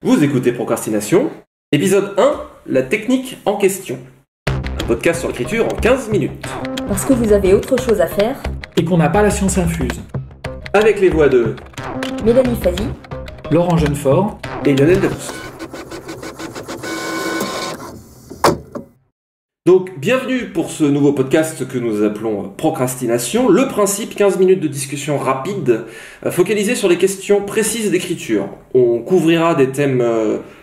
Vous écoutez Procrastination, épisode 1, la technique en question. Un podcast sur l'écriture en 15 minutes. Parce que vous avez autre chose à faire. Et qu'on n'a pas la science infuse. Avec les voix de Mélanie Fazi, Laurent Jeunefort et Lionel Debouste. Donc, bienvenue pour ce nouveau podcast que nous appelons Procrastination. Le principe, 15 minutes de discussion rapide, focalisée sur les questions précises d'écriture. On couvrira des thèmes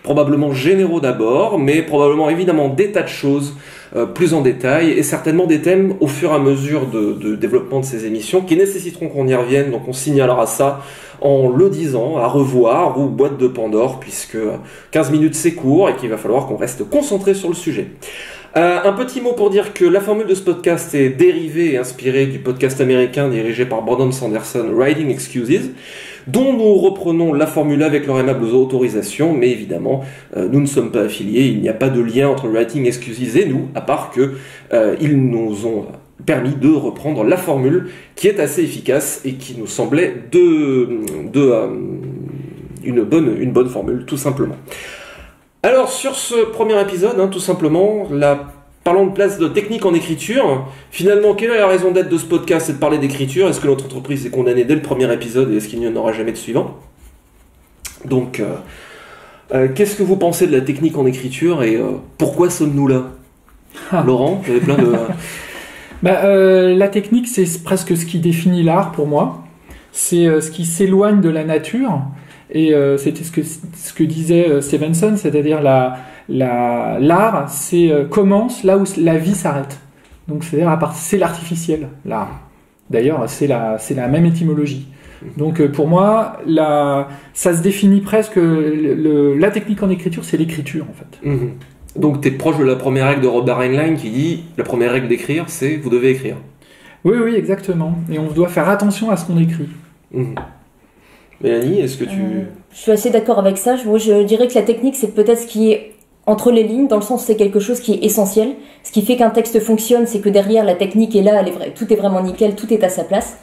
probablement généraux d'abord, mais probablement évidemment des tas de choses plus en détail, et certainement des thèmes au fur et à mesure de développement de ces émissions qui nécessiteront qu'on y revienne, donc on signalera ça en le disant, à revoir ou boîte de Pandore, puisque 15 minutes c'est court et qu'il va falloir qu'on reste concentré sur le sujet. Un petit mot pour dire que la formule de ce podcast est dérivée et inspirée du podcast américain dirigé par Brandon Sanderson, Writing Excuses, dont nous reprenons la formule avec leur aimable autorisation, mais évidemment, nous ne sommes pas affiliés, il n'y a pas de lien entre Writing Excuses et nous, à part que ils nous ont permis de reprendre la formule qui est assez efficace et qui nous semblait une bonne formule, tout simplement. Alors, sur ce premier épisode, tout simplement, parlons de place de technique en écriture. Finalement, quelle est la raison d'être de ce podcast? C'est de parler d'écriture. Est-ce que notre entreprise est condamnée dès le premier épisode et est-ce qu'il n'y en aura jamais de suivant? Donc, qu'est-ce que vous pensez de la technique en écriture et pourquoi sommes-nous là? Laurent, vous avez plein de... La technique, c'est presque ce qui définit l'art pour moi. C'est ce qui s'éloigne de la nature. Et c'était ce que disait Stevenson, c'est-à-dire l'art commence là où la vie s'arrête. Donc c'est-à-dire c'est l'artificiel, l'art. D'ailleurs, c'est la même étymologie. Donc pour moi, ça se définit presque, la technique en écriture, c'est l'écriture en fait. Mmh. Donc tu es proche de la première règle de Robert Heinlein qui dit la première règle d'écrire, c'est vous devez écrire. Oui, exactement. Et on doit faire attention à ce qu'on écrit. Mmh. Mélanie, est-ce que tu... Je suis assez d'accord avec ça. Moi, je dirais que la technique, c'est peut-être ce qui est entre les lignes, dans le sens où c'est quelque chose qui est essentiel. Ce qui fait qu'un texte fonctionne, c'est que derrière, la technique est là, tout est vraiment nickel, tout est à sa place.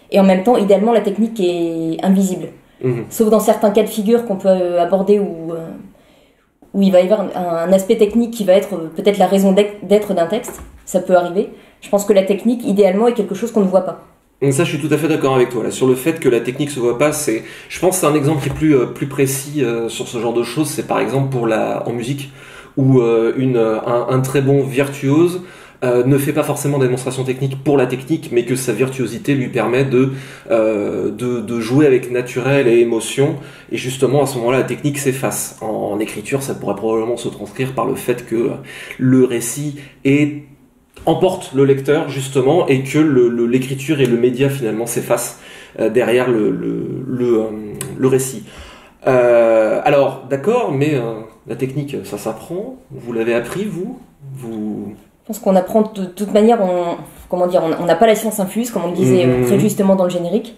Et en même temps, idéalement, la technique est invisible. Mmh. Sauf dans certains cas de figure qu'on peut aborder où il va y avoir un aspect technique qui va être peut-être la raison d'être d'un texte. Ça peut arriver. Je pense que la technique, idéalement, est quelque chose qu'on ne voit pas. Ça, je suis tout à fait d'accord avec toi. Là, sur le fait que la technique se voit pas, je pense que c'est un exemple qui est plus précis sur ce genre de choses. C'est par exemple en musique, où un très bon virtuose ne fait pas forcément de démonstration technique pour la technique, mais que sa virtuosité lui permet de jouer avec naturel et émotion. Et justement, à ce moment-là, la technique s'efface. En écriture, ça pourrait probablement se transcrire par le fait que le récit emporte le lecteur justement et que l'écriture et le média finalement s'effacent derrière le récit. Alors d'accord, mais la technique ça s'apprend. Vous l'avez appris vous? Je pense qu'on apprend de toute manière. On n'a pas la science infuse comme on le disait très justement dans le générique.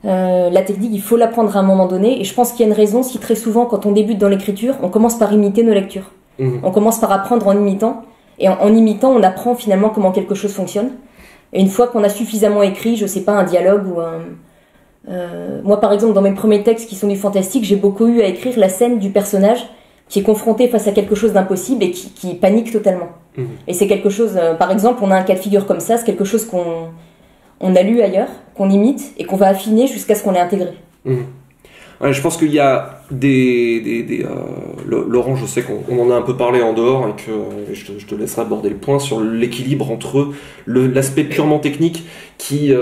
La technique, il faut l'apprendre à un moment donné et je pense qu'il y a une raison si très souvent quand on débute dans l'écriture, on commence par imiter nos lectures. On commence par apprendre en imitant. Et en imitant, on apprend finalement comment quelque chose fonctionne. Et une fois qu'on a suffisamment écrit, je sais pas, un dialogue ou moi, par exemple, dans mes premiers textes qui sont du fantastique, j'ai beaucoup eu à écrire la scène du personnage qui est confronté face à quelque chose d'impossible et qui panique totalement. Et c'est quelque chose... par exemple, on a un cas de figure comme ça, c'est quelque chose qu'on a lu ailleurs, qu'on imite et qu'on va affiner jusqu'à ce qu'on l'ait intégré. Ouais, je pense qu'il y a Laurent, je sais qu'on en a un peu parlé en dehors et que je te laisserai aborder le point sur l'équilibre entre l'aspect purement technique qui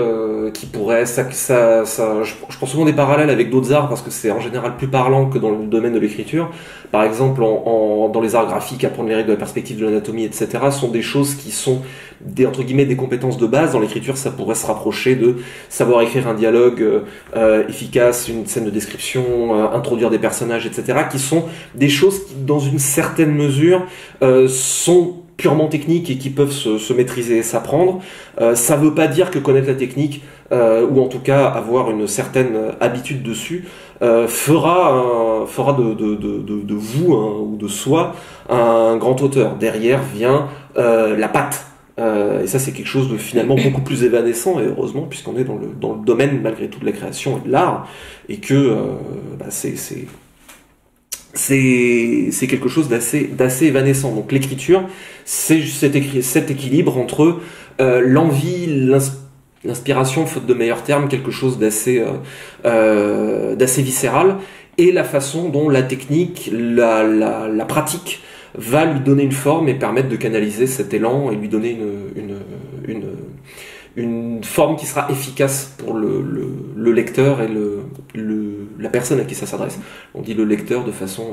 pourrait je prends souvent des parallèles avec d'autres arts parce que c'est en général plus parlant que dans le domaine de l'écriture. Par exemple, dans les arts graphiques, apprendre les règles de la perspective, de l'anatomie, etc. sont des choses qui sont entre guillemets des compétences de base. Dans l'écriture, ça pourrait se rapprocher de savoir écrire un dialogue efficace, une scène de description, introduire des personnages, etc. qui sont des choses qui, dans une certaine mesure, sont purement techniques et qui peuvent se maîtriser et s'apprendre. Ça veut pas dire que connaître la technique, ou en tout cas avoir une certaine habitude dessus, fera de vous ou de soi un grand auteur. Derrière vient la patte. Et ça, c'est quelque chose de finalement beaucoup plus évanescent, et heureusement, puisqu'on est dans le domaine, malgré tout, de la création et de l'art, et que c'est quelque chose d'assez évanescent. Donc l'écriture, c'est cet équilibre entre l'envie, l'inspiration, faute de meilleurs termes, quelque chose d'assez viscéral, et la façon dont la technique, la pratique va lui donner une forme et permettre de canaliser cet élan et lui donner une forme qui sera efficace pour le lecteur et la personne à qui ça s'adresse. On dit le lecteur de façon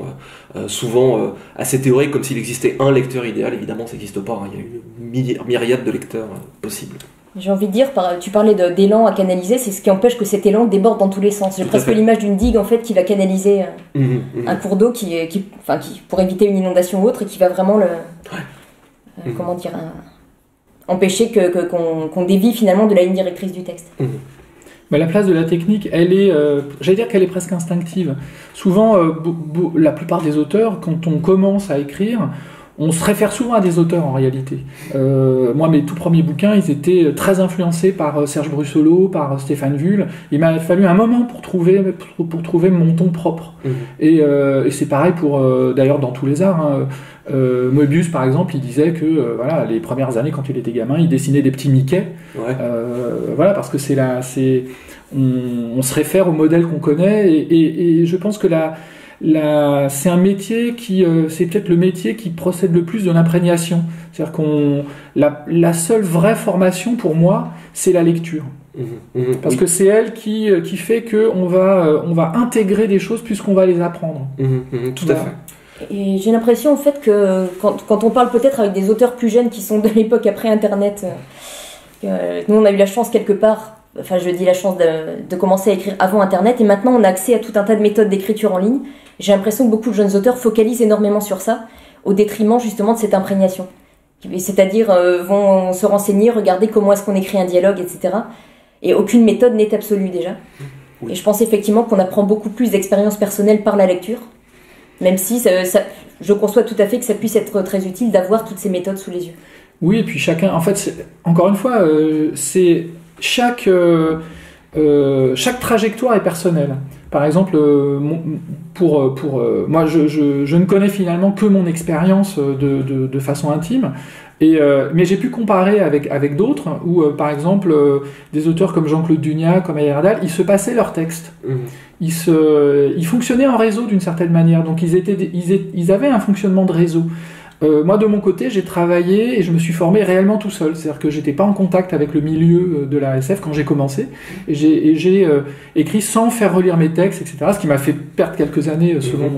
souvent assez théorique, comme s'il existait un lecteur idéal. Évidemment, ça n'existe pas, hein. Il y a une myriade de lecteurs possibles. J'ai envie de dire, tu parlais d'élan à canaliser, c'est ce qui empêche que cet élan déborde dans tous les sens. J'ai presque l'image d'une digue en fait qui va canaliser un cours d'eau qui pour éviter une inondation ou autre et qui va vraiment empêcher qu'on dévie finalement de la ligne directrice du texte. Mais la place de la technique, elle est, j'allais dire qu'elle est presque instinctive. Souvent, la plupart des auteurs, quand on commence à écrire, on se réfère souvent à des auteurs en réalité. Moi, mes tout premiers bouquins, ils étaient très influencés par Serge Brussolo, par Stéphane Vull. Il m'a fallu un moment pour trouver mon ton propre. Et c'est pareil pour, d'ailleurs, dans tous les arts. Hein. Moebius, par exemple, il disait que les premières années, quand il était gamin, il dessinait des petits Mickey. Ouais. Parce que on se réfère au modèle qu'on connaît. Et je pense que c'est un métier c'est peut-être le métier qui procède le plus de l'imprégnation. C'est-à-dire la seule vraie formation pour moi, c'est la lecture. Parce que c'est elle qui fait qu'on va intégrer des choses plus qu'on va les apprendre. Tout à fait. Et j'ai l'impression en fait que quand on parle peut-être avec des auteurs plus jeunes qui sont de l'époque après Internet, nous on a eu la chance quelque part, je dis la chance de commencer à écrire avant Internet, et maintenant on a accès à tout un tas de méthodes d'écriture en ligne. J'ai l'impression que beaucoup de jeunes auteurs focalisent énormément sur ça, au détriment justement de cette imprégnation. C'est-à-dire vont se renseigner, regarder comment est-ce qu'on écrit un dialogue, etc. Et aucune méthode n'est absolue déjà. Oui. Et je pense effectivement qu'on apprend beaucoup plus d'expériences personnelles par la lecture, même si je conçois tout à fait que ça puisse être très utile d'avoir toutes ces méthodes sous les yeux. Oui, et puis chacun, en fait, encore une fois, c'est chaque trajectoire est personnelle. Par exemple, moi, je ne connais finalement que mon expérience de façon intime, mais j'ai pu comparer avec d'autres où, par exemple, des auteurs comme Jean-Claude Dunia, comme Ayerdal, ils se passaient leurs textes. Ils fonctionnaient en réseau d'une certaine manière, donc ils avaient un fonctionnement de réseau. Moi, de mon côté, j'ai travaillé et je me suis formé réellement tout seul. C'est-à-dire que j'étais pas en contact avec le milieu de la SF quand j'ai commencé. Et j'ai écrit sans faire relire mes textes, etc. Ce qui m'a fait perdre quelques années selon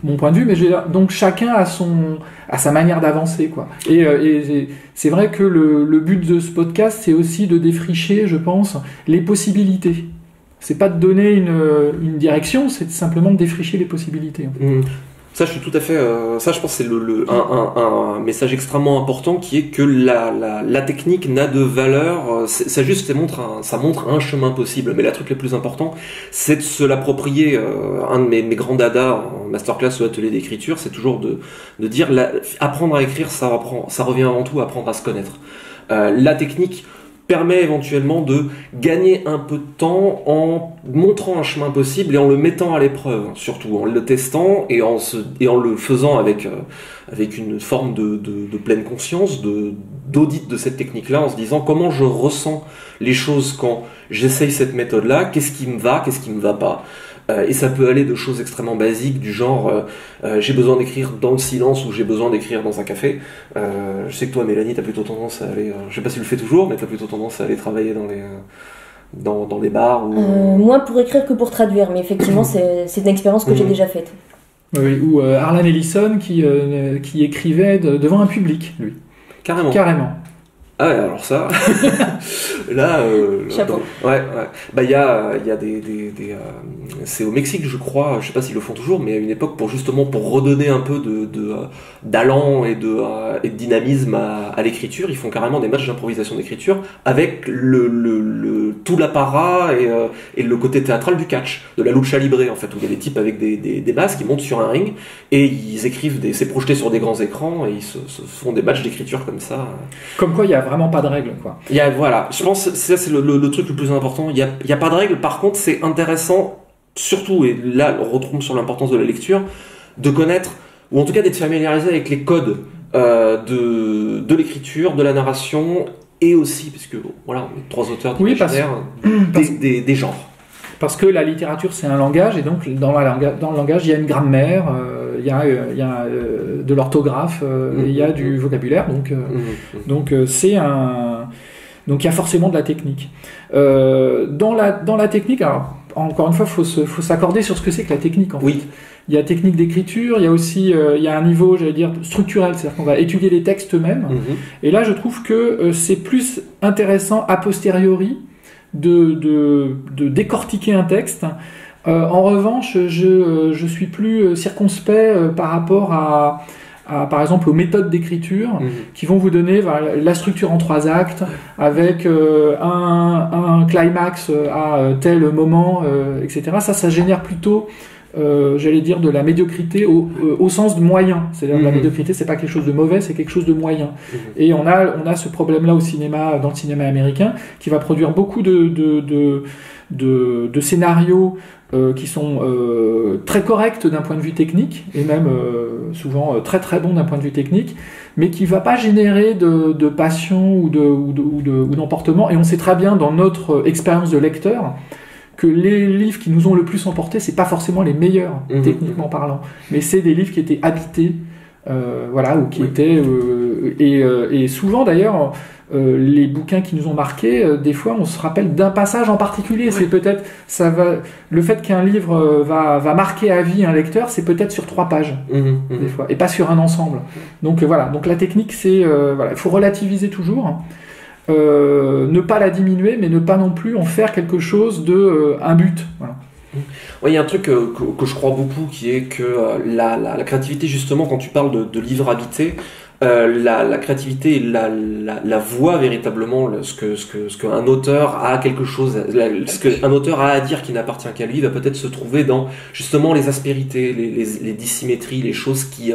mon point de vue. Mais donc chacun a sa manière d'avancer, quoi. Et c'est vrai que le but de ce podcast, c'est aussi de défricher, je pense, les possibilités. C'est pas de donner une direction, c'est simplement de défricher les possibilités. En fait. Ça, je suis tout à fait. Ça, je pense, que c'est un message extrêmement important, qui est que la technique n'a de valeur. Ça montre un chemin possible. Mais le truc le plus important, c'est de se l'approprier. Un de mes grands dadas en masterclass ou atelier d'écriture, c'est toujours de dire apprendre à écrire, ça revient avant tout à apprendre à se connaître. La technique permet éventuellement de gagner un peu de temps en montrant un chemin possible et en le mettant à l'épreuve, surtout en le testant et en le faisant avec une forme de pleine conscience, d'audit de cette technique-là, en se disant comment je ressens les choses quand j'essaye cette méthode-là, qu'est-ce qui me va pas. Et ça peut aller de choses extrêmement basiques du genre j'ai besoin d'écrire dans le silence ou j'ai besoin d'écrire dans un café. Je sais que toi, Mélanie, t'as plutôt tendance à aller, je sais pas si tu le fais toujours, mais t'as plutôt tendance à aller travailler dans les bars ou... Moins pour écrire que pour traduire, mais effectivement c'est une expérience que j'ai déjà faite. Oui, ou Harlan Ellison qui écrivait devant un public, lui. Carrément. Ah ouais, alors ça, là, chapeau. Ouais. Bah il y a c'est au Mexique, je crois, je sais pas s'ils le font toujours, mais à une époque pour redonner un peu d'allant et de dynamisme à l'écriture, ils font carrément des matchs d'improvisation d'écriture avec tout l'apparat et le côté théâtral du catch, de la lucha libre en fait, où il y a des types avec des masques qui montent sur un ring et ils écrivent c'est projeté sur des grands écrans et ils se font des matchs d'écriture comme ça. Comme quoi, il y a vraiment pas de règles, quoi. Voilà, je pense que ça c'est le truc le plus important. Il y a pas de règles. Par contre, c'est intéressant surtout, et là on retombe sur l'importance de la lecture, de connaître, ou en tout cas d'être familiarisé avec les codes de l'écriture, de la narration, et aussi, parce que voilà, on est 3 auteurs d'imaginaire, des genres. Parce que la littérature c'est un langage, et donc dans le langage il y a une grammaire, il y a de l'orthographe, il y a du vocabulaire, donc c'est un... Donc il y a forcément de la technique. Dans la technique, alors encore une fois, faut s'accorder sur ce que c'est que la technique en fait. Oui. Il y a technique d'écriture, il y a aussi il y a un niveau, j'allais dire, structurel, c'est-à-dire qu'on va étudier les textes eux-mêmes. Et là, je trouve que c'est plus intéressant a posteriori de décortiquer un texte. En revanche, je suis plus circonspect par rapport à par exemple aux méthodes d'écriture qui vont vous donner la structure en 3 actes avec un climax à tel moment, etc. Ça génère plutôt j'allais dire de la médiocrité au sens de moyen. C'est-à-dire la médiocrité, c'est pas quelque chose de mauvais, c'est quelque chose de moyen. Et on a ce problème-là au cinéma, dans le cinéma américain, qui va produire beaucoup de scénarios qui sont très corrects d'un point de vue technique, et même souvent très très bons d'un point de vue technique, mais qui va pas générer de passion ou d'emportement. Et on sait très bien dans notre expérience de lecteur que les livres qui nous ont le plus emporté, c'est pas forcément les meilleurs, techniquement parlant, mais c'est des livres qui étaient habités, ou qui étaient... et souvent, d'ailleurs, les bouquins qui nous ont marqués, des fois, on se rappelle d'un passage en particulier. C'est peut-être... le fait qu'un livre va marquer à vie un lecteur, c'est peut-être sur 3 pages, des fois, et pas sur un ensemble. Donc, voilà. Donc, la technique, c'est... il faut relativiser toujours, ne pas la diminuer, mais ne pas non plus en faire quelque chose un but. Voilà. Ouais, il y a un truc que je crois beaucoup, qui est que la créativité, justement, quand tu parles de livres habités, la créativité, la voix véritablement, ce que un auteur a quelque chose, ce qu'un auteur a à dire qui n'appartient qu'à lui, va peut-être se trouver dans justement les aspérités, les dissymétries, les choses qui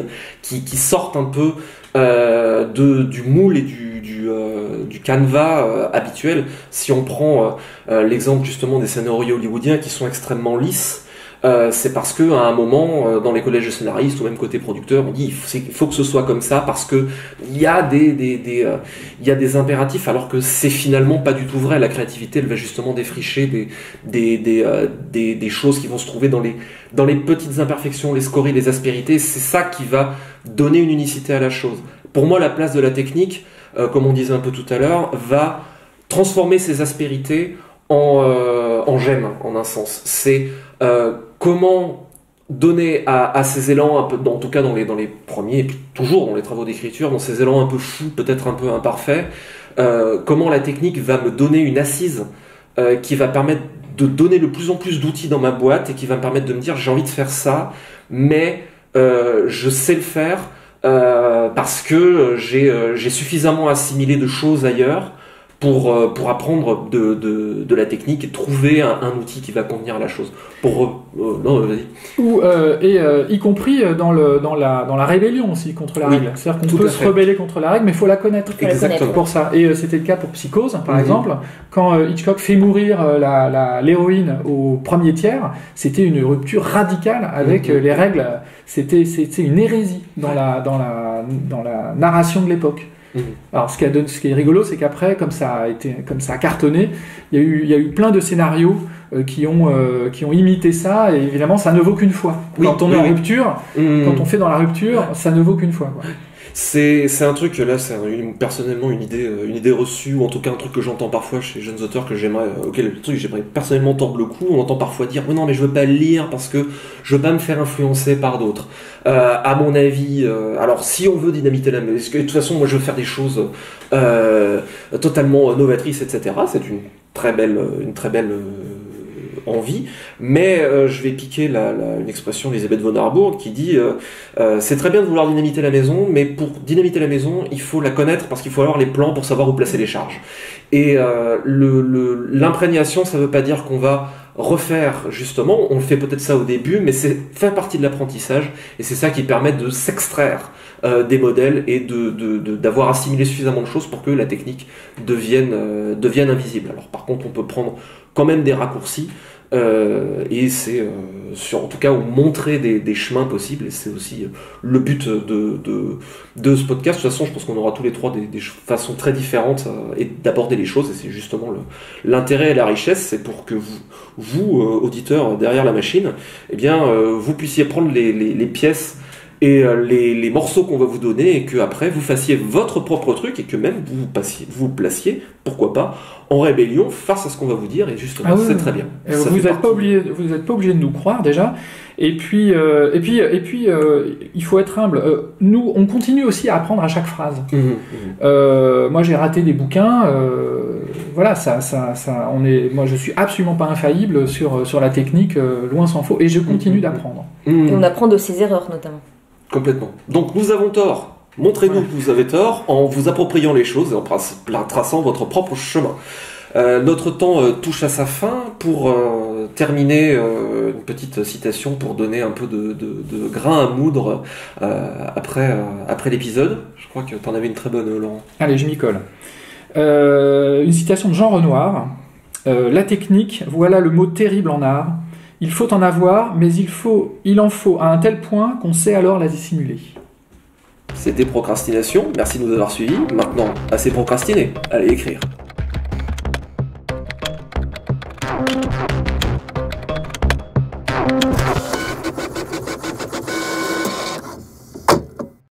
sortent un peu du moule et du canevas habituel. Si on prend l'exemple justement des scénarios hollywoodiens qui sont extrêmement lisses, c'est parce que à un moment dans les collèges de scénaristes ou même côté producteur, on dit il faut que ce soit comme ça parce que il y a des impératifs, alors que c'est finalement pas du tout vrai. La créativité, elle va justement défricher des choses qui vont se trouver dans les petites imperfections, les scories, les aspérités. C'est ça qui va donner une unicité à la chose. Pour moi, la place de la technique, comme on disait un peu tout à l'heure, va transformer ces aspérités en gemmes, en un sens. C'est comment donner à ces élans, un peu, en tout cas dans les premiers, et puis toujours dans les travaux d'écriture, dans ces élans un peu fous, peut-être un peu imparfaits, comment la technique va me donner une assise qui va permettre de donner de plus en plus d'outils dans ma boîte et qui va me permettre de me dire j'ai envie de faire ça, mais je sais le faire parce que j'ai suffisamment assimilé de choses ailleurs pour apprendre de la technique et trouver un outil qui va convenir à la chose. Non, vas-y. Y compris dans la rébellion aussi contre la règle. C'est-à-dire qu'on peut se rebeller contre la règle, mais il faut la connaître. Exactement. Pour ça. Et c'était le cas pour Psychose, par exemple. Quand Hitchcock fait mourir l'héroïne au premier tiers, c'était une rupture radicale avec les règles. C'était une hérésie dans la narration de l'époque. Alors, ce qui est rigolo, c'est qu'après, comme ça a cartonné, il y a eu plein de scénarios qui ont imité ça, et évidemment, ça ne vaut qu'une fois. Quand on est en rupture, quand on fait dans la rupture, ça ne vaut qu'une fois, quoi. C'est un truc, là, c'est personnellement une idée reçue, ou en tout cas un truc que j'entends parfois chez les jeunes auteurs, auquel j'aimerais personnellement tordre le cou. On entend parfois dire non, mais je veux pas le lire parce que je veux pas me faire influencer par d'autres. À mon avis, alors si on veut dynamiter la maison, parce que de toute façon moi je veux faire des choses totalement novatrices, etc. C'est une très belle envie, mais je vais piquer une expression d'Elisabeth von Harburg qui dit c'est très bien de vouloir dynamiter la maison, mais pour dynamiter la maison il faut la connaître parce qu'il faut avoir les plans pour savoir où placer les charges. Et l'imprégnation, ça veut pas dire qu'on va refaire, justement, on fait peut-être ça au début, mais c'est fait partie de l'apprentissage, et c'est ça qui permet de s'extraire des modèles et d'avoir assimilé suffisamment de choses pour que la technique devienne invisible. Alors par contre, on peut prendre quand même des raccourcis, Et c'est en tout cas montrer des chemins possibles, et c'est aussi le but de ce podcast. De toute façon, je pense qu'on aura tous les trois des façons très différentes et d'aborder les choses, et c'est justement l'intérêt et la richesse, c'est pour que vous auditeurs derrière la machine, eh bien, vous puissiez prendre les pièces et les morceaux qu'on va vous donner, et que après vous fassiez votre propre truc, et que même vous placiez, pourquoi pas, en rébellion face à ce qu'on va vous dire, et justement c'est très bien. Vous n'êtes pas obligé de nous croire déjà. Et puis il faut être humble. Nous, on continue aussi à apprendre à chaque phrase. Moi, j'ai raté des bouquins. Voilà, moi, je suis absolument pas infaillible sur la technique, loin s'en faut, et je continue d'apprendre. Et on apprend de ses erreurs notamment. Complètement. Donc nous avons tort. Montrez-nous que vous avez tort en vous appropriant les choses et en traçant votre propre chemin. Notre temps touche à sa fin. Pour terminer, une petite citation pour donner un peu de grain à moudre après l'épisode. Je crois que tu en avais une très bonne, Laurent. Allez, je m'y colle. Une citation de Jean Renoir. La technique, voilà le mot terrible en art. Il faut en avoir, mais il en faut à un tel point qu'on sait alors la dissimuler. C'était Procrastination, merci de nous avoir suivis. Maintenant, assez procrastiné, allez écrire.